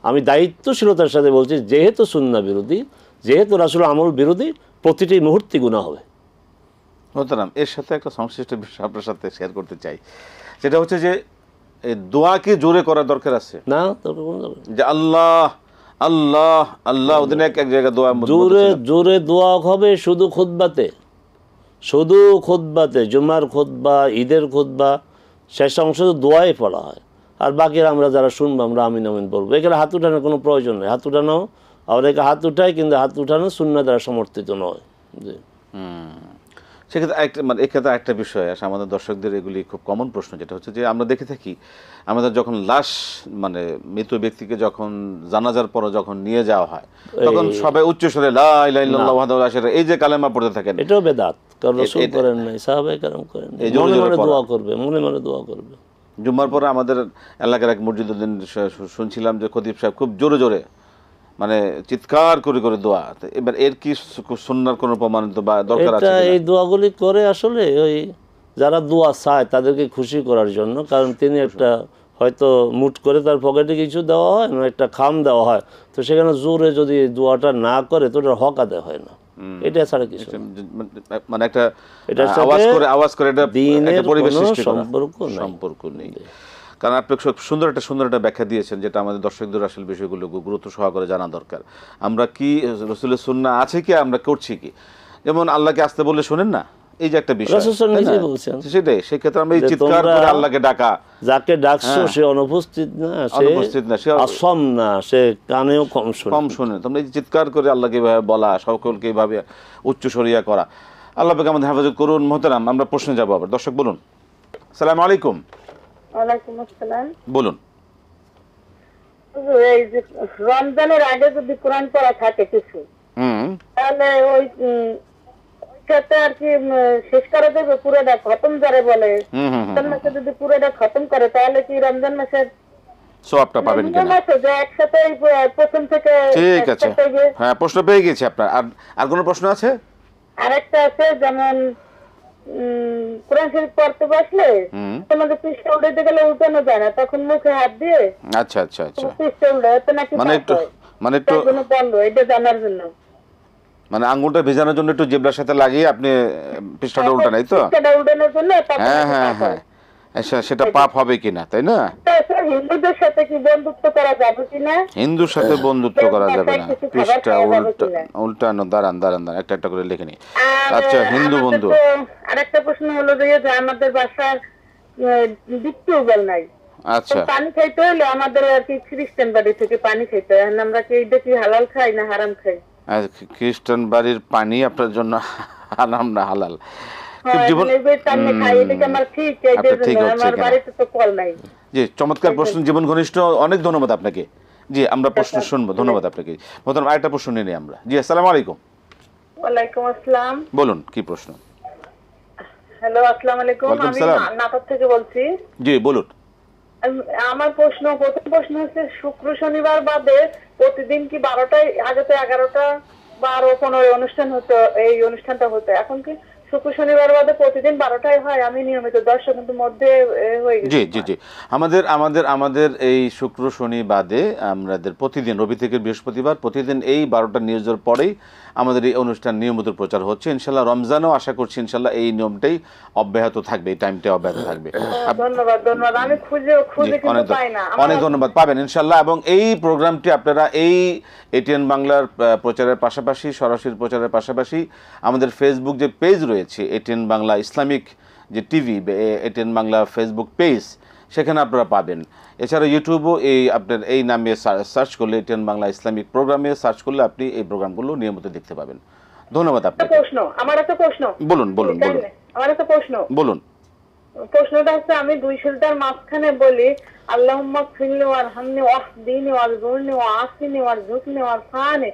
আমি দায়িত্বশীলতার সাথে বলছি, যেহেতু সুন্নাহ বিরোধী, যেহেতু রাসূল আমল বিরোধী, প্রতিটি মুহূর্তে গুনাহ হবে। মোহতারাম, এর সাথে একটা সংশ্লিষ্ট বিষয় আপনার সাথে শেয়ার করতে চাই। সেটা হচ্ছে যে এই দোয়া কি জোরে করার দরকার আছে? না, তবে কোনো দরকার নেই। যে আল্লাহ আল্লাহ আল্লাহ, ওদিন এক এক জায়গায় দোয়া জোরে জোরে দোয়া হবে শুধু খুতবাতে, শুধু খুতবাতে, জুমার খুতবা, ঈদের খুতবা, শেষ অংশ দোয়াই পড়া হয়। আর বাকিরা আমরা যারা শুনবো আমরা আমিন আমিন বলবো। এখানে হাত উঠানোর কোনো প্রয়োজন নেই। হাত উঠানো, আমরা একে হাত উঠাই, কিন্তু হাত উঠানো সুন্নাহ দ্বারা সমর্থিত নয়। জি, সেক্ষেত্রে একটা মানে এক্ষেত্রে একটা বিষয় আসে, আমাদের দর্শকদের এগুলি খুব কমন প্রশ্ন, যেটা হচ্ছে যে আমরা দেখে থাকি আমাদের যখন লাশ মানে মৃত ব্যক্তিকে যখন জানাজার পর যখন নিয়ে যাওয়া হয়, তখন সবাই উচ্চস্বরে লা ইলাহা ইল্লাল্লাহ ওয়াহদাহু লা শারীকা, এই যে কালেমা পড়তে থাকেন, এটাও বেদাত। কারণ রাসূল করেন নাই, সাহাবায়ে কেরাম করেন নাই। মনে মনে দোয়া করবে, মনে মনে দোয়া করবে। জুম্মার পরে আমাদের এলাকার এক মসজিদের দিন শুনছিলাম যে খতিব সাহেব খুব জোরে জোরে মানে চিৎকার করে করে দোয়া। এবার এর কি সুন্নাহর কোনো প্রমাণিত বা দরকার আছে? এই দোয়াগুলি করে আসলে ওই যারা দোয়া চায় তাদেরকে খুশি করার জন্য, কারণ তিনি একটা হয়তো মুট করে তার পকেটে কিছু দেওয়া হয় না, একটা খাম দেওয়া হয়, তো সেখানে জোরে যদি দোয়াটা না করে তো ওটার হক আদায় হয় না। এটা ছাড়া কিছু মানে একটা আওয়াজ করে এটা পরিবেশ সৃষ্টি করা, সম্পর্ক নেই। কারণ আপনি সুন্দর একটা ব্যাখ্যা দিয়েছেন, যেটা আমাদের দর্শকদের আসলে বিষয়গুলো গুরুত্ব সহকারে জানা দরকার। আমরা কি রাসূলের সুন্নাহ আছে কি, আমরা করছি কি? যেমন আল্লাহকে আসতে বললে শোনেন না, এই যে একটা বিষয়, সেটাই সেক্ষেত্রে আমরা এই চিৎকার করে আল্লাহকে ডাকা, যাকে ডাকছো সে অনুপস্থিত না, সে আসম না, সে কানেও কম শোনে। তোমরা এই চিৎকার করে আল্লাহকে এইভাবে বলা, সকলকে এইভাবে উচ্চস্বরিয়া করা, আল্লাহ পাক আমাদের হেফাজত করুন। মোহতারাম, আমরা প্রশ্নে যাবো আবার। দর্শক বলুন। আসসালামু আলাইকুম। ওয়ালাইকুম আসসালাম। বলুন। এই যে রমজানের আগে যদি কোরআন পড়া থাকে কিছু, তাহলে ওই ওইটাতে আর কি শেষ করে দেবে, পুরোটা খতম যারে বলে, রমজান মাসে যদি পুরোটা খতম করে তাহলে কি রমজান মাসের সওয়াবটা পাবেন কিনা? যে একসাথে প্রথম থেকে। ঠিক আছে, হ্যাঁ প্রশ্ন পেয়ে গেছি আপনার। আর কোনো প্রশ্ন আছে? আরেকটা আছে, যেমন কোরআন শরীফ পড়তে বসলে তোমাদের পৃষ্ঠা উল্টাতে গেলে উল্টানো যায় না, তখন মুখে হাত দিয়ে আচ্ছা আচ্ছা আচ্ছা পৃষ্ঠা উল্টাতে নাকি মানে একটু বন্ধ, এটা জানার জন্য, মানে আঙ্গুলটা ভেজানোর জন্য একটু জিহ্বার সাথে লাগিয়ে আপনি পৃষ্ঠাটা উল্টান, এই তো? পৃষ্ঠাটা উল্টানোর জন্য। হ্যাঁ হ্যাঁ হ্যাঁ, সেটা পাপ হবে কিনা, তাই না? হিন্দুদের সাথে কি বন্ধুত্ব করা যাবে কিনা? হিন্দুর সাথে বন্ধুত্ব করা যাবে না, পৃষ্ঠা উল্টানো। দাঁড়ান একটা একটা করে লিখে নি। আচ্ছা, হিন্দু বন্ধু। আরেকটা প্রশ্ন হলো যে আমাদের বাসার টিউবওয়েল নাই, আচ্ছা, পানি খাইতে হলে আমাদের আর কি খ্রিস্টান বাড়ি থেকে পানি খাইতে হয়, আমরা কি এইটা কি হালাল খাই না হারাম খাই? খ্রিস্টান বাড়ির পানি আপনার জন্য হারাম না হালাল? জি, চমৎকার প্রশ্ন, জীবন ঘনিষ্ঠ, অনেক ধন্যবাদ আপনাকে। জি, আমরা প্রশ্ন শুনবো, ধন্যবাদ আপনাকে। প্রথম আরেকটা প্রশ্ন নিয়ে আমরা। জি, আসসালামু আলাইকুম। ওয়ালাইকুম আসসালাম। বলুন, কি প্রশ্ন? হ্যালো, আসসালামু আলাইকুম। ওয়ালাইকুম আমি সালাম। নাটোর থেকে বলছি। জি বলুন। আমার প্রথম প্রশ্ন হচ্ছে, শুক্র শনিবার বাদে প্রতিদিন কি 12টায়, আগে তো 11টা 12-15 অনুষ্ঠান হতো, এই অনুষ্ঠানটা হতো, এখন কি শুক্র শনিবার বাদে প্রতিদিন 12টায় হয়? আমি নিয়মিত দর্শক, কিন্তু মধ্যে হয়ে জি গেছে। জি জি আমাদের আমাদের আমাদের এই শুক্র শনি বাদে আমাদের প্রতিদিন রবি থেকে বৃহস্পতিবার প্রতিদিন এই 12টা নিউজের পরেই আমাদের এই অনুষ্ঠান নিয়মিত প্রচার হচ্ছে। ইনশাল্লাহ রমজানও আশা করছি ইনশাল্লাহ এই নিয়মটাই অব্যাহত থাকবে, এই টাইমটাই অব্যাহত থাকবে। ধন্যবাদ ধন্যবাদ। আমি খুঁজে জি, কিন্তু অনেক পাই না। অনেক ধন্যবাদ, পাবেন ইনশাল্লাহ। এবং এই প্রোগ্রামটি আপনারা এই এটিএন বাংলার প্রচারের পাশাপাশি, সরাসরি প্রচারের পাশাপাশি আমাদের ফেসবুক যে পেজ রয়েছে এটিএন বাংলা ইসলামিক যে TV, ATN Bangla Facebook page, সেখানে আপনারা পাবেন। এছাড়া ইউটিউবও এই আপনার এই নামে সার্চ করলে, এটিএন বাংলা ইসলামিক প্রোগ্রামে সার্চ করলে আপনি এই প্রোগ্রামগুলো নিয়মিত দেখতে পাবেন। ধন্যবাদ আপনাকে। আমার একটা প্রশ্ন। বলুন বলুন বলুন আমার একটা প্রশ্ন। বলুন। প্রশ্নটা হচ্ছে, আমি দুই সিজদার মাঝখানে বলি আল্লাহুম্মা ফিরলি ওয়ারহামনি ওয়াহদিনি ওয়ারজুকনি ওয়াআফিনি ওয়ারজুকনি ওয়ারফানি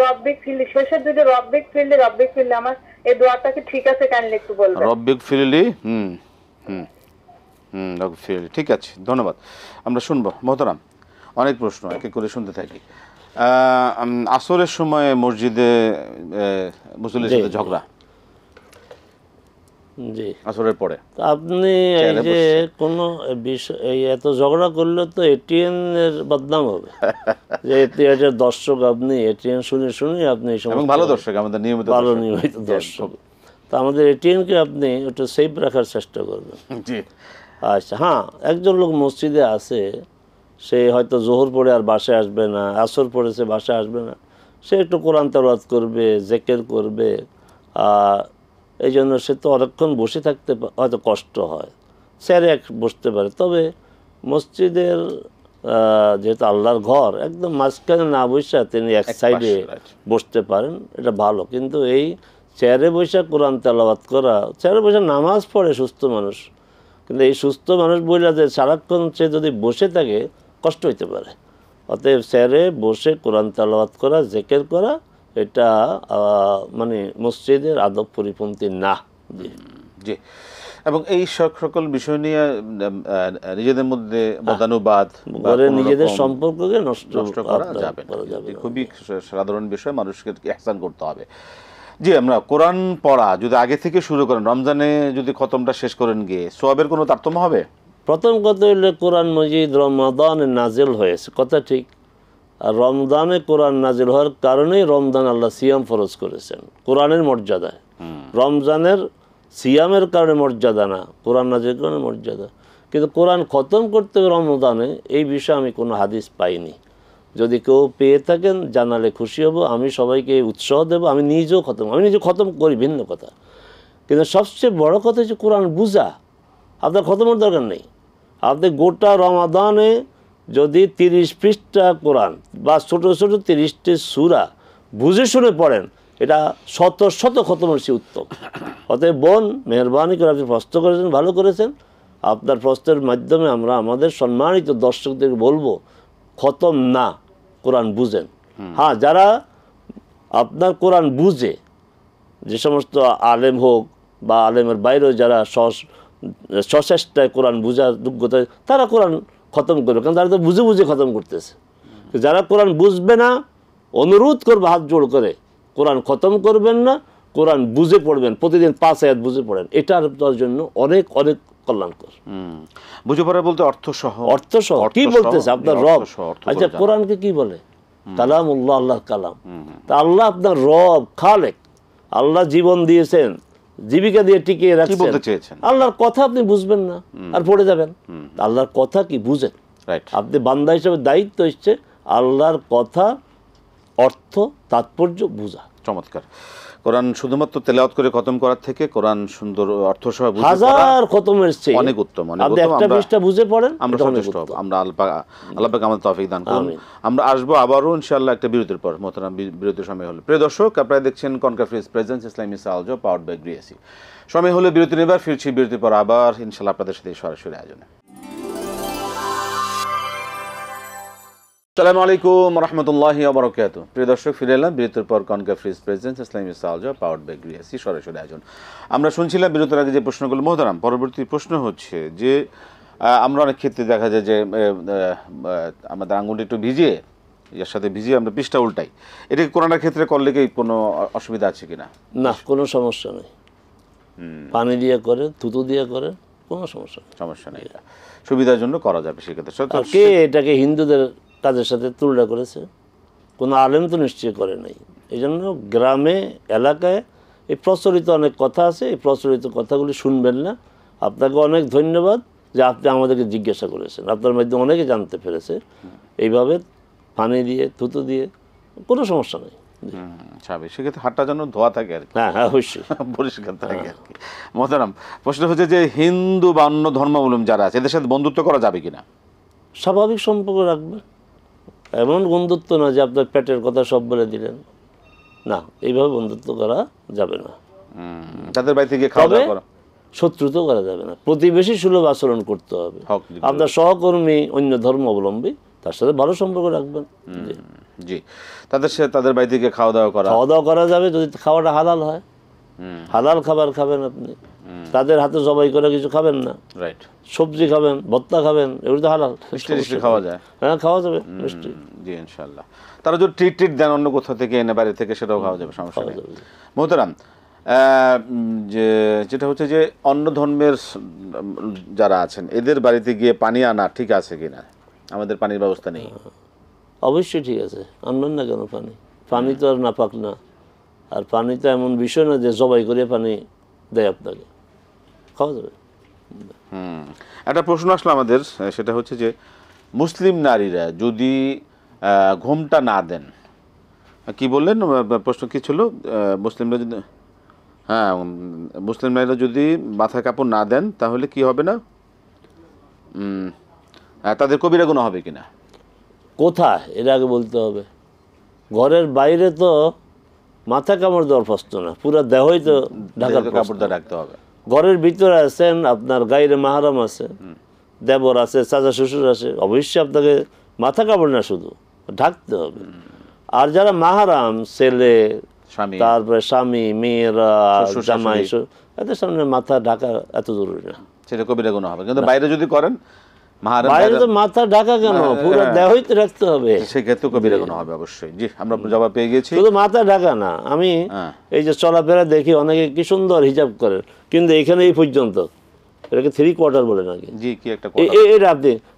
রব্বিক ফিরলি, শেষের দুটো রব্বিক ফিরলি আমার এই দোয়াটা কি ঠিক আছে? কাইন্ডলি একটু বলবেন। রব্বিক ফিরলি, রব্বিক ফিরলি, ঠিক আছে, ধন্যবাদ। আমরা শুনবো মোহতারাম, অনেক প্রশ্ন এক এক করে শুনতে থাকি। আসরের সময় মসজিদে মুসল্লির সাথে ঝগড়া, জি, আসরের পরে আপনি এই যে কোনো বিষয় এই এত ঝগড়া করলে তো এটিএন এর বদনাম হবে। যে এটিএন দর্শক, আপনি এটিএন শুনে শুনে আপনি এই সমস্ত এবং ভালো দর্শক, আমাদের নিয়মিত ভালো দর্শক। নিয়মিত দর্শক, তা আমাদের এটিএনকে আপনি একটু সেফ রাখার চেষ্টা করবেন। জি, আচ্ছা, হ্যাঁ, একজন লোক মসজিদে আছে, সে হয়তো জোহর পড়ে আর বাসায় আসবে না, আসর পড়েছে বাসায় আসবে না, সে একটু কোরআন তেলাওয়াত করবে, জিকির করবে, এই জন্য সে তো অনেকক্ষণ বসে থাকতে হয়তো কষ্ট হয়, চেয়ারে বসতে পারে। তবে মসজিদের যেহেতু আল্লাহর ঘর, একদম মাঝখানে না বসে তিনি এক সাইডে বসতে পারেন, এটা ভালো। কিন্তু এই চেয়ারে বসে কোরআন তেলাওয়াত করা, চেয়ারে বসে নামাজ পড়ে সুস্থ মানুষ, কিন্তু এই সুস্থ মানুষ বইলা যে সারাক্ষণ সে যদি বসে থাকে কষ্ট হইতে পারে। অতএব চেয়ারে বসে কোরআন তেলাওয়াত করা, জিকির করা, এটা মানে মসজিদের আদব পরিপন্থী না। জি জি। এবং এই সকল বিষয় নিয়ে নিজেদের মধ্যে মতানুবাদ, ঘরে নিজেদের সম্পর্ককে নষ্ট করা যাবে না। খুবই সাধারণ বিষয়, মানুষকে ইহসান করতে হবে। জি, আমরা কোরআন পড়া যদি আগে থেকে শুরু করেন, রমজানে যদি খতমটা শেষ করেন গিয়ে সওয়াবের কোনো তারতম্য হবে? প্রথম কথা হইলে কোরআন মজিদ রমাদানে নাজিল হয়েছে, কথা ঠিক। আর রমজানে কোরআন নাজিল হওয়ার কারণেই রমজান আল্লাহ সিয়াম ফরজ করেছেন কোরআনের মর্যাদায়। রমজানের সিয়ামের কারণে মর্যাদা না, কোরআন নাজিলের কারণে মর্যাদা। কিন্তু কোরআন খতম করতে হবে রমজানে, এই বিষয়ে আমি কোনো হাদিস পাইনি। যদি কেউ পেয়ে থাকেন জানালে খুশি হব, আমি সবাইকে উৎসাহ দেবো। আমি নিজে খতম করি, ভিন্ন কথা। কিন্তু সবচেয়ে বড় কথা হচ্ছে কোরআন বুঝা। আপনার খতমের দরকার নেই, আপনি গোটা রমাদানে যদি 30 পৃষ্ঠা কোরআন বা ছোটো ছোটো 30টি সূরা বুঝে শুনে পড়েন, এটা শত শত খতমের চেয়ে উত্তম। অতএব বোন, মেহরবানি করে আপনি প্রশ্ন করেছেন, ভালো করেছেন। আপনার প্রশ্নের মাধ্যমে আমরা আমাদের সম্মানিত দর্শকদেরকে বলবো, খতম না, কোরআন বুঝেন। হ্যাঁ, যারা আপনার কোরআন বুঝে, যে সমস্ত আলেম হোক বা আলেমের বাইরেও যারা সচেষ্টায় কোরআন বুঝার যোগ্যতা, তারা কোরআন খতম করবে, কারণ তারা তো বুঝে বুঝে খতম করতেছে। যারা কোরআন বুঝবে না, অনুরোধ করবে হাত জোড় করে, কোরআন খতম করবেন না, কোরআন বুঝে পড়বেন, প্রতিদিন 5 আয়াত বুঝে পড়েন, এটা আপনার জন্য অনেক অনেক কল্যাণকর। বুঝে পড়া বলতে অর্থসহ কি বলতেছে আপনার রব? আচ্ছা, কোরআনকে কি বলে? কালামুল্লাহ, আল্লাহর কালাম। তা আল্লাহ আপনার রব, খালেক, আল্লাহ জীবন দিয়েছেন, জীবিকা দিয়ে টিকিয়ে রাখছেন। আল্লাহর কথা আপনি বুঝবেন না আর পড়ে যাবেন। আল্লাহর কথা কি বুঝেন? আপনি বান্দা হিসেবে দায়িত্ব হচ্ছে আল্লাহর কথা, অর্থ, তাৎপর্য বুঝা। চমৎকার। কোরআন শুধুমাত্র তেলাওয়াত করে খতম করার থেকে কোরআন সুন্দর অর্থসহ বুঝে পড়া হাজার খতমের চেয়ে অনেক উত্তম। আপনি একটা পৃষ্ঠা বুঝে পড়েন, আমরা সচেষ্ট হব। আমরা আল্লাহ পাক আমাদের তৌফিক দান করুন। আমরা আসবো আবারও ইনশাআল্লাহ একটা বিরতির পর। মোহতারাম, বিরতির সময় হলো। প্রিয় দর্শক, আপনারা দেখছেন কনকাফ্রিজ প্রেজেন্স ইসলামী সালজো পাওয়ার্ড বাই গ্রিএসি। সময় হলো বিরতি নেবার, ফিরছি বিরতির পর আবার ইনশাআল্লাহ আপনাদের সাথে সরাসরি আয়োজনে। আসসালামু আলাইকুম রহমতুল্লাহি ওয়া বারাকাতুহু। প্রিয় দর্শক, ফিরে এলাম বিরতির পর। Concha fridge presence Islami সালজা powered by গ্রিয়াসি সরাসরি আয়োজন। আমরা শুনছিলাম বিরতির আগে যে প্রশ্নগুলো। মোহতারাম, পরবর্তী প্রশ্ন হচ্ছে যে আমরা অনেক ক্ষেত্রে দেখা যায় যে আমাদের আঙুলটা একটু ভিজিয়ে, এর সাথে ভিজিয়ে আমরা পৃষ্ঠা উল্টাই। এটা কোরআনের ক্ষেত্রে করলে কি কোনো অসুবিধা আছে কিনা? না, কোনো সমস্যা নেই। পানি দিয়ে করে, থুতু দিয়ে করে, কোনো সমস্যা নেই। সমস্যা নেই, এটা সুবিধার জন্য করা যাবে সেক্ষেত্রে। আর কে এটাকে হিন্দুদের কাজের সাথে তুলনা করেছে? কোনো আলেম তো নিশ্চয় করে নাই। এই জন্য গ্রামে এলাকায় এই প্রচলিত অনেক কথা আছে, এই প্রচলিত কথাগুলি শুনবেন না। আপনাকে অনেক ধন্যবাদ যে আপনি আমাদেরকে জিজ্ঞাসা করেছেন, আপনার মাধ্যমে অনেকে জানতে পেরেছে। এইভাবে পানি দিয়ে, থুতু দিয়ে কোনো সমস্যা নেই। স্বাভাবিক, সেক্ষেত্রে হাতটা যেন ধোয়া থাকে আর কি। হ্যাঁ হ্যাঁ, অবশ্যই পরিষ্কার থাকে আর কি। মোহতারাম, প্রশ্ন হচ্ছে যে হিন্দু বা অন্য ধর্মাবলম্বী যারা আছে এদের সাথে বন্ধুত্ব করা যাবে কিনা? স্বাভাবিক সম্পর্ক রাখবেন। এমন বন্ধুত্ব না যে আপনার পেটের কথা সব বলে দিলেন, না, এইভাবে বন্ধুত্ব করা যাবে না। তাদের বাড়িতে গিয়ে খাওয়া দাওয়া করা, শত্রুতা করা যাবে না। প্রতিবেশী সুলভ আচরণ করতে হবে। হক আপনার সহকর্মী অন্য ধর্ম অবলম্বী, তার সাথে ভালো সম্পর্ক রাখবেন। জি, তাদের বাড়িতে গিয়ে খাওয়া দাওয়া করা যাবে যদি খাওয়াটা হালাল হয়। হালাল খাবার খাবেন আপনি, তাদের হাতে জবাই করে কিছু খাবেন না। রাইট, সবজি খাবেন, ভর্তা খাবেন, এগুলো তো হালাল। মিষ্টি খাওয়া যায়? হ্যাঁ, খাওয়া যাবে মিষ্টি। জি, ইনশাআল্লাহ। তারা যদি ট্রিট দেন অন্য কোথাও থেকে এনে বাড়ি থেকে, সেটাও খাওয়া যাবে, সমস্যা নেই। মোহতারাম, যেটা হচ্ছে যে অন্য ধর্মের যারা আছেন এদের বাড়িতে গিয়ে পানি আনা ঠিক আছে কিনা? আমাদের পানির ব্যবস্থা নেই। অবশ্যই ঠিক আছে, আনবেন না কেন? পানি তো আর নাপাক না। আর পানি তো এমন বিষয় না যে জবাই করে পানি দেয় আপনাকে, খাওয়া যাবে। একটা প্রশ্ন আসলো আমাদের, সেটা হচ্ছে যে মুসলিম নারীরা যদি ঘোমটা না দেন, কি বললেন প্রশ্ন কি ছিল? মুসলিমরা যদি, হ্যাঁ, মুসলিম নারীরা যদি মাথায় কাপড় না দেন তাহলে কি হবে না? তাদের কবিরা গুনাহ হবে কিনা? কোথায়, এর আগে বলতে হবে। ঘরের বাইরে তো মাথা কামড় দেওয়ার প্রশ্ন না, পুরো দেহই তো ঢাকার কাপড় দিয়ে রাখতে হবে। ঘরের ভিতরে আছেন, আপনার গায়ের মাহারাম আছে, দেবর আছে, চাচা শ্বশুর আছে, অবশ্যই আপনাকে মাথা কাপড় না শুধু ঢাকতে হবে। আর যারা মাহারাম, ছেলে, তারপরে স্বামী, মেয়েরা, জামাই, এদের সামনে মাথা ঢাকা এত জরুরি না, সেটা কবিরা গুনাহ হবে। কিন্তু বাইরে যদি করেন, বাইরে তো মাথা ঢাকা কেন, পুরো দেহই তো রাখতে হবে, সেক্ষেত্রে কবিরা গুনাহ হবে অবশ্যই। জি, আমরা জবাব পেয়ে গেছি। শুধু মাথা ঢাকা না, আমি এই যে চলাফেরা দেখি অনেকে কি সুন্দর হিজাব করে, কিন্তু এখানে এই পর্যন্ত, এটাকে 3/4 বলে নাকি? জি, কি একটা এটা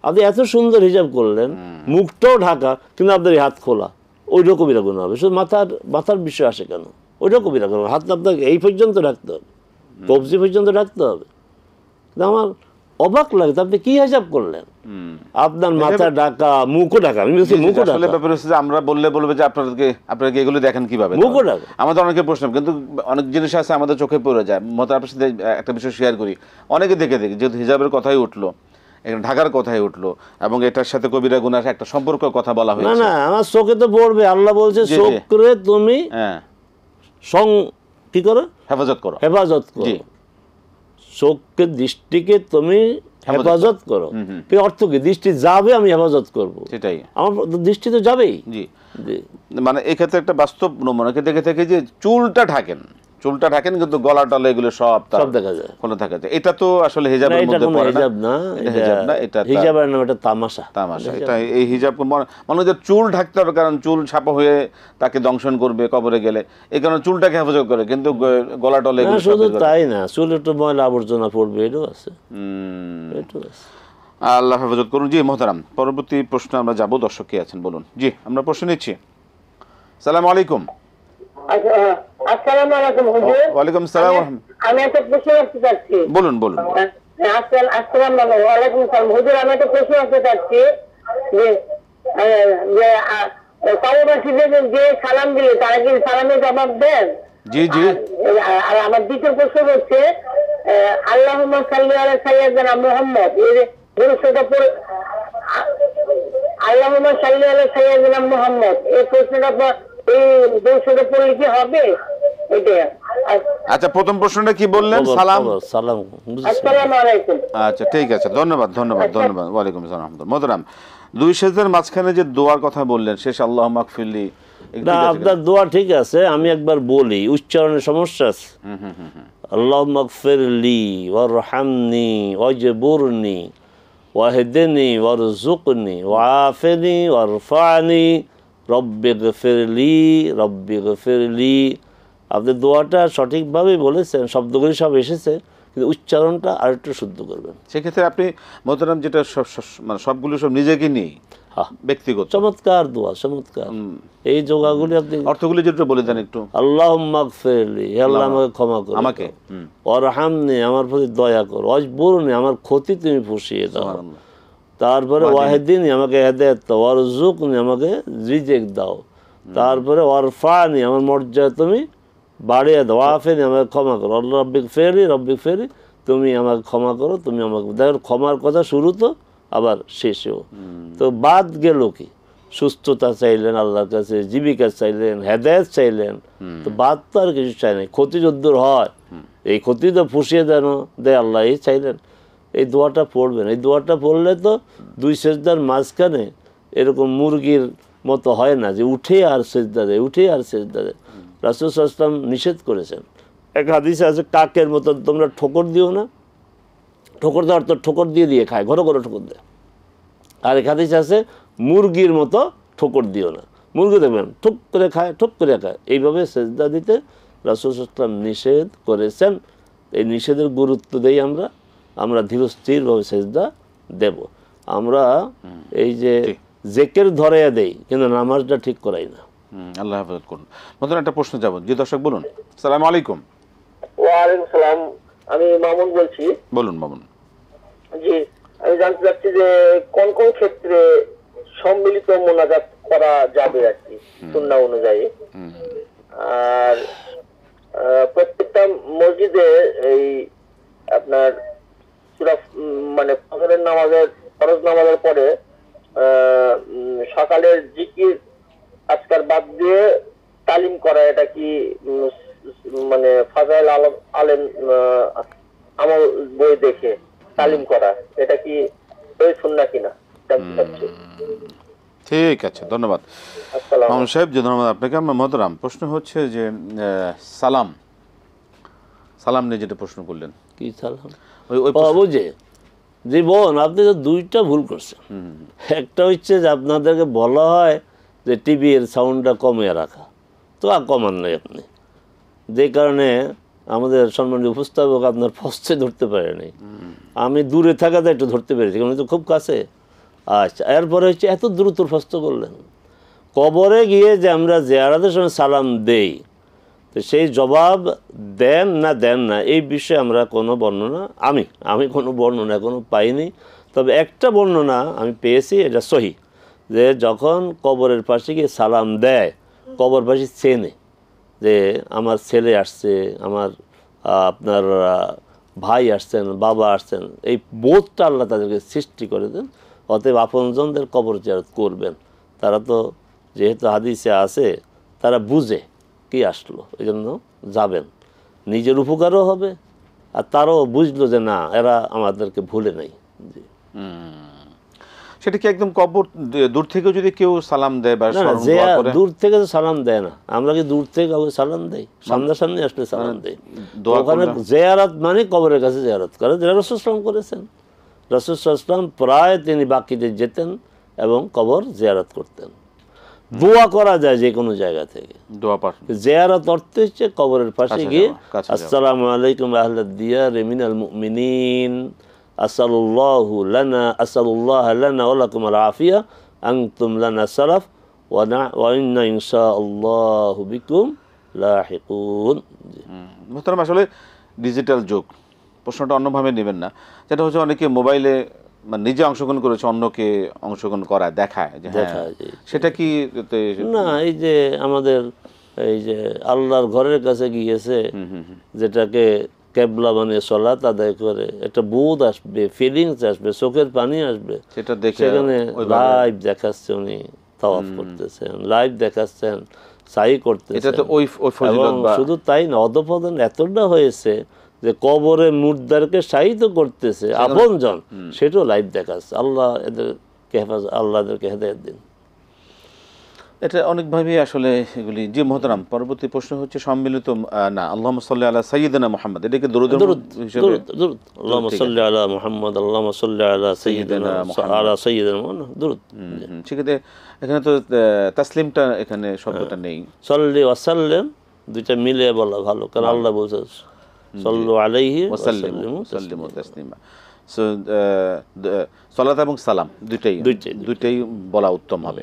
আপনি এত সুন্দর হিজাব করলেন, মুখটাও ঢাকা, কিন্তু আপনার হাত খোলা, ওইটা কবিরা গুনাহ হবে। শুধু মাথার বিষয় আসে কেন, ওইটা কবিরা গুনাহ। হাত আপনাকে এই পর্যন্ত রাখতে হবে, কবজি পর্যন্ত রাখতে হবে। আমার অবাক লাগে, আপনি কি হিসাব করলেন? আপনার মাথা ঢাকা, মুখও ঢাকা। আমি বলছি মুখও ঢাকা। ব্যাপার হচ্ছে যে আমরা বলবে যে আপনারা এগুলো দেখেন কিভাবে? মুখও ঢাকা। আমাদের অনেকে প্রশ্ন, কিন্তু অনেক জিনিস আছে আমাদের চোখে পড়ে যায়। আপনার সাথে একটা বিষয় শেয়ার করি। অনেকে দেখে যেহেতু হিজাবের কথাই উঠলো, এখানে ঢাকার কথাই উঠলো, এবং এটার সাথে কবিরা গুনাহ একটা সম্পর্ক কথা বলা হয়েছে। না, আমার চোখে তো পড়বে। আল্লাহ বলছে চোখ করে তুমি কি করো? হেফাজত করো। চোখকে, দৃষ্টিকে তুমি হেফাজত করো। অর্থ কি? দৃষ্টি যাবে, আমি হেফাজত করবো, সেটাই। আমার দৃষ্টি তো যাবেই। জি, মানে এই ক্ষেত্রে একটা বাস্তব নমুনাকে দেখে থেকে যে চুলটা ঢাকেন, কিন্তু গলা টলা এগুলো সব দেখা যায়, খোলা থাকা যায়। এটা তো আসলে হিজাবের মধ্যে পড়ে না। এটা হিজাবের নাম, এটা তামাশা। এটা এই হিজাব মানুষের চুল ঢাকতে হবে, কারণ চুল ছাপা হয়ে তাকে দংশন করবে কবরে গেলে, এই কারণে চুলটাকে হেফাজত করে, কিন্তু গলা টলা এগুলো শুধু তাই না, চুল একটু ময়লা আবর্জনা পড়বে, এটাও আছে। আল্লাহ হেফাজত করুন। জি মোহতারাম, পরবর্তী প্রশ্ন আমরা যাবো। দর্শক কে আছেন বলুন। জি, আমরা প্রশ্ন নিচ্ছি। আসসালামু আলাইকুম। আসসালামু আলাইকুম হুজুর। ওয়ালাইকুম আসসালাম। আমি একটা প্রশ্ন করতে চাচ্ছি। বলুন। আসসালামু আলাইকুম হুজুর। আমি একটা প্রশ্ন করতে চাচ্ছি যে যে সালাম দিলে তারা কি সালামের জবাব দেন? জি। আর আমার দ্বিতীয় প্রশ্ন হচ্ছে, আল্লাহুম্মা সাল্লি আলা সাইয়্যিদিনা মুহাম্মদ, এই প্রশ্নটা পড়ে, আল্লাহুম্মা সাল্লি আলা সাইয়্যিদিনা মুহাম্মদ, এই প্রশ্নটা পড়লে কি হবে? আচ্ছা, প্রথম প্রশ্নটা কি বললেন? সালাম। আসসালামু আলাইকুম। আচ্ছা, ঠিক আছে, ধন্যবাদ। ওয়ালাইকুম আসসালাম। মোহতারাম, দুই সেজদার মাঝখানে যে দোয়ার কথা বললেন, শেষ আল্লাহ মাগফিরলি, না আপনার দোয়া ঠিক আছে, আমি একবার বলি, উচ্চারণের সমস্যা আছে। আল্লাহ মাগফিরলি ওয়ারহামনি ওয়াজবুরনি ওয়াহদিনি ওয়ারযুকনি ওয়াআফিনি ওয়ারফানি রব্বিগফিরলি। আপনি দোয়াটা সঠিকভাবেই বলেছেন, শব্দগুলি সব এসেছে, কিন্তু উচ্চারণটা আরেকটু শুদ্ধ করবেন। সেক্ষেত্রে আপনি মোহতারাম যেটা মানে সবগুলো সব নিজেকে নিয়ে ব্যক্তিগত চমৎকার দোয়া, চমৎকার। এই যোগাগুলি আপনি অর্থগুলি যেটা বলে দেন একটু। আল্লাহুম্মা গফিরলি, হে আল্লাহ আমাকে ক্ষমা করো, আমাকে ওয়ারহামনি, আমার প্রতি দয়া করো, ওয়াজবুরনি, আমার ক্ষতি তুমি পুষিয়ে দাও, তারপরে ওয়াহদিনি, আমাকে হেদায়েত দাও, ওয়ারযুকনি, আমাকে রিজিক দাও, তারপরে ওয়ারফানি, আমার মর্যাদা তুমি বাড়িয়ে দাও, ওয়াফিনি, আমাকে ক্ষমা করো, আল্লাহ রব্বিক ফেরি, তুমি আমাকে ক্ষমা করো, তুমি আমাকে। দেখো ক্ষমার কথা শুরু তো আবার শেষেও। তো বাদ গেল কি? সুস্থতা চাইলেন আল্লাহর কাছে, জীবিকা চাইলেন, হেদায়েত চাইলেন, তো বাদ তো আর কিছু চাই নাই। ক্ষতি যদ্দূর হয়, এই ক্ষতি তো ফুসিয়ে দেয় আল্লাহ, এই চাইলেন। এই দোয়াটা পড়বেন। এই দোয়াটা পড়লে তো দুই সেজদার মাঝখানে এরকম মুরগির মতো হয় না যে উঠে আর সেজদা দেয়, উঠে আর সেজদা দেয়। রাসূল সাল্লাল্লাহু আলাইহি ওয়াসাল্লাম নিষেধ করেছেন। এক হাদিসে আছে, কাকের মতো তোমরা ঠোকর দিও না। ঠোকর দেওয়ার তো ঠোকর দিয়ে খায়, ঘন ঘন ঠোকর দেয়। আর এক হাদিসে আছে, মুরগির মতো ঠোকর দিও না। মুরগি দেখবেন ঠুক করে খায়, ঠুক করে খায়। এইভাবে সেজদা দিতে রাসূল সাল্লাল্লাহু আলাইহি ওয়াসাল্লাম নিষেধ করেছেন। এই নিষেধের গুরুত্ব দেই আমরা ধীরস্থিরভাবে সেজদা দেব। আমরা এই যে জেকের ধরে দেই, কিন্তু নামাজটা ঠিক করাই না। আল্লাহ হাফেজ করুন। মতন একটা প্রশ্ন যাব। জি দর্শক বলুন। আসসালামু আলাইকুম। ওয়ালাইকুম সালাম, আমি মামুন বলছি। বলুন মামুন। জি, আমি জানতে চাচ্ছি যে কোন কোন ক্ষেত্রে সম্মিলিত মোনাজাত করা যাবে আর কি সুন্নাহ অনুযায়ী। আর প্রত্যেকটা মসজিদে এই আপনার সূরা মানে ফজরের নামাজের, ফরজ নামাজের পরে সকালের জিকির আজকার বাদ দিয়ে তালিম করা, এটা কি মানে ফাজাইল আলেম আমল বই দেখে তালিম করা, এটা কি ওই সুন্নাহ কিনা জানতে চাচ্ছি। ঠিক আছে, ধন্যবাদ মামুন সাহেব। যে ধন্যবাদ আপনাকে। আমার মহতারাম প্রশ্ন হচ্ছে যে সালাম নিয়ে যেটা প্রশ্ন করলেন, কি সালাম? বুঝে যে বোন, আপনি তো দুইটা ভুল করছেন। একটা হচ্ছে যে আপনাদেরকে বলা হয় যে টিভির সাউন্ডটা কমিয়ে রাখা, তো আর কমান নাই আপনি, যে কারণে আমাদের সম্মানীয় উপস্থাপক আপনার ফস্তে ধরতে পারেনি। আমি দূরে থাকাতে একটু ধরতে পেরেছি, কারণ তো খুব কাছে। আচ্ছা, এরপরে হচ্ছে এত দ্রুত ফস্ত করলেন। কবরে গিয়ে যে আমরা জিয়ারতের সময় সালাম দেই, তো সেই জবাব দেন না এই বিষয়ে আমরা কোনো বর্ণনা, আমি কোনো বর্ণনা এখনো পাইনি। তবে একটা বর্ণনা আমি পেয়েছি, এটা সহি, যে যখন কবরের পাশে গিয়ে সালাম দেয়, কবর পাশে চেনে যে আমার ছেলে আসছে, আমার আপনার ভাই আসছেন, বাবা আসছেন, এই বোধটা আল্লাহ তাদেরকে সৃষ্টি করে দেন। অতএব আপনজনদের কবর জিয়ারত করবেন। তারা তো যেহেতু হাদিসে আছে, তারা বুঝে কি আসলো, এই জন্য যাবেন। নিজের উপকারও হবে, আর তারাও বুঝলো যে না, এরা আমাদেরকে ভুলে নাই। সেটা কি একদম কবর দূর থেকে যদি কেউ সালাম দেয় বা দূর থেকে তো সালাম দেয় না। আমরা কি দূর থেকে কাউকে সালাম দেই? সামনাসামনি আসলে সালাম দেই। ওখানে জিয়ারত মানে কবরের কাছে জিয়ারত করে, যেটা রাসূল সাল্লাল্লাহু আলাইহি ওয়াসাল্লাম করেছেন। রাসূল সাল্লাল্লাহু আলাইহি ওয়াসাল্লাম প্রায় তিনি বাকিতে যেতেন এবং কবর জিয়ারত করতেন। দোয়া করা যায় যে কোনো জায়গা থেকে। জিয়ারত অর্থ হচ্ছে কবরের পাশে গিয়ে আসসালামু আলাইকুম আহলাদ দিয়ার মিনাল মুমিনিন, আসসালুল্লাহ লানা ওয়া লাকুম আল আফিয়া আনতুম লানা সালাফ ওয়া ইন্না ইনশাআল্লাহু বিকুম লাহিকুন। মুহতারাম, আসলে ডিজিটাল যুগ, প্রশ্নটা অন্যভাবে নেবেন না। যেটা হচ্ছে অনেকে মোবাইলে মানে নিজে অংশগ্রহণ করেছে, অন্যকে অংশগ্রহণ করায় দেখায়, সেটা কি না? এই যে আমাদের এই যে আল্লাহর ঘরের কাছে গিয়েছে, যেটাকে কেবলা বানিয়ে সালাত আদায় করে, একটা বোধ আসবে, ফিলিংস আসবে, চোখের পানি আসবে, সেটা দেখে সেখানে লাইভ দেখাচ্ছে, উনি তাওয়াফ করতেছেন, লাইভ দেখাচ্ছেন, সাই করতেছেন। এবং শুধু তাই না, অধঃপতন এতটা হয়েছে যে কবরে মুর্দারকে শাহিদ করতেছে আপনজন, সেটাও লাইভ দেখাচ্ছে। আল্লাহ এদের আল্লাহদেরকে হেদায়েত দিন। এটা অনেকভাবেই আসলে এগুলি। জি মোহতারাম, পরবর্তী প্রশ্ন হচ্ছে সম্মিলিত না আল্লাহুম্মা সাল্লি আলা সাইয়্যিদিনা মুহাম্মদ, এটাকে দরুদ হিসেবে দুরূদ আল্লাহুম্মা সাল্লি আলা মুহাম্মদ, আল্লাহুম্মা সাল্লি আলা সাইয়্যিদিনা দুরূদ। সেক্ষেত্রে এখানে তো তাসলিমটা এখানে শব্দটা নেই। সাল্লি ওয়া সাল্লিম দুইটা মিলে বলা ভালো, কারণ আল্লাহ বলছে সাল্লু আলাইহি ওয়া সাল্লিমু তাসলিমা। সো সালাত এবং সালাম দুইটাই বলা উত্তম হবে।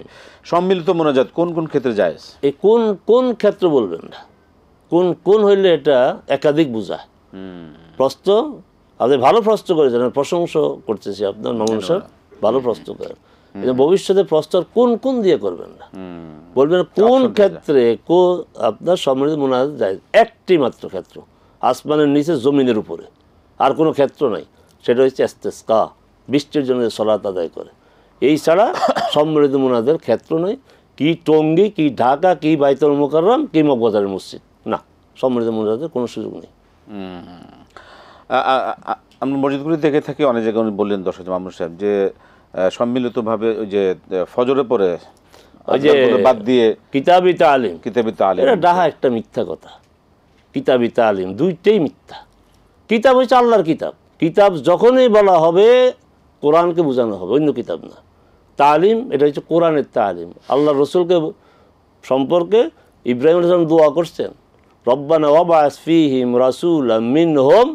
সম্মিলিত মোনাজাত কোন কোন ক্ষেত্রে জায়েজ? এই কোন কোন ক্ষেত্রে বলবেন না, কোন কোন হইলে এটা একাধিক বোঝায়। প্রশ্ন আপনি ভালো প্রশ্ন করেছেন, প্রশংসা করতেছি আপনার মামুন সাহেব, ভালো প্রশ্ন করেন। কিন্তু ভবিষ্যতে প্রশ্ন কোন কোন দিয়ে করবেন না, বলবেন কোন ক্ষেত্রে আপনার সম্মিলিত মোনাজাত জায়েজ। একটি মাত্র ক্ষেত্র, আসমানের নিচে জমিনের উপরে, আর কোনো ক্ষেত্র নাই। সেটা হচ্ছে ইস্তেসকা, বৃষ্টির জন্য সালাত আদায় করে। এই ছাড়া সম্মিলিত মোনাজাতের ক্ষেত্র নয়। কি টঙ্গী, কি ঢাকা, কি বাইতুল মুকাররম, কি মগবাজারের মসজিদ, না, সম্মিলিত মোনাজাতের কোনো সুযোগ নেই। আমরা মসজিদগুলি দেখে থাকি অনেক জায়গায় বললেন দর্শক মামুন সাহেব যে সম্মিলিতভাবে ওই যে ফজরে পরে ওই যে বাদ দিয়ে কিতাবি তালিম, এটা ডাহা একটা মিথ্যা কথা। কিতাবি তালিম দুইটাই মিথ্যা। কিতাব হচ্ছে আল্লাহর কিতাব, কিতাব যখনই বলা হবে কোরআনকে বোঝানো হবে, অন্য কিতাব না। তালিম এটা হচ্ছে কোরআনের তালিম। আল্লাহ রসুলকে সম্পর্কে ইব্রাহিম আলাইহিস সালাম দোয়া করছেন, রব্বানা ওয়াবআস ফীহিম রাসূলাম মিনহুম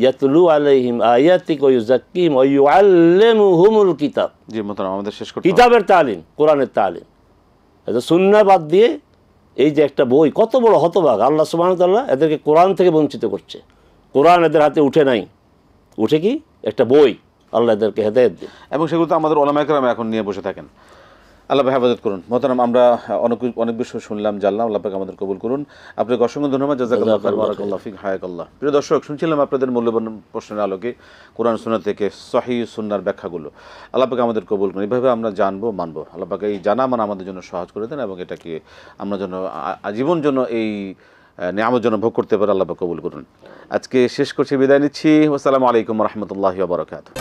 ইয়াতলু আলাইহিম আয়াতিক ওয়া ইউযাক্কিহিম ওয়া ইউআল্লিমুহুমুল কিতাব। জি মোহতারাম, আমাদের শেষ করতে কিতাবের তালিম, কোরআনের তালিম। এটা সুন্নাহ বাদ দিয়ে এই যে একটা বই, কত বড় হতভাগ আল্লাহ সুবহানাহু ওয়া তাআলা এদেরকে কোরআন থেকে বঞ্চিত করছে। কোরআন এদের হাতে উঠে নাই, উঠে কি একটা বই, আল্লাহ এদেরকে হেদায়েত দেন। এবং সেগুলো তো আমাদের উলামায়ে কেরাম এখন নিয়ে বসে থাকেন। আল্লাহ হেফাজত করুন। মোহতারাম, আমরা অনেক বিষয় শুনলাম, জানলাম। আল্লাহ পাক আমাদের কবুল করুন। আপনাকে অসংখ্য ধন্যবাদ। জাযাকাল্লাহু খাইরান, বারাকাল্লাহু ফিক, হায়াকাল্লাহ। প্রিয় দর্শক, শুনছিলাম আপনাদের মূল্যবান প্রশ্নের আলোকে কোরআন সুন্নাহ থেকে সহিহ সুন্নাহর ব্যাখ্যাগুলো। আল্লাহ পাক আমাদের কবুল করুন। এইভাবে আমরা জানবো, মানবো। আল্লাহ পাক এই জানা মানা আমাদের জন্য সহজ করে দেন এবং এটাকে আমরা যেন আজীবন জন্য এই নিয়ামত জন্য ভোগ করতে পারে। আল্লাহ পাক কবুল করুন। আজকে শেষ করছি, বিদায় নিচ্ছি। আসসালামু আলাইকুম ওয়া রাহমাতুল্লাহি ওয়া বারাকাতুহু।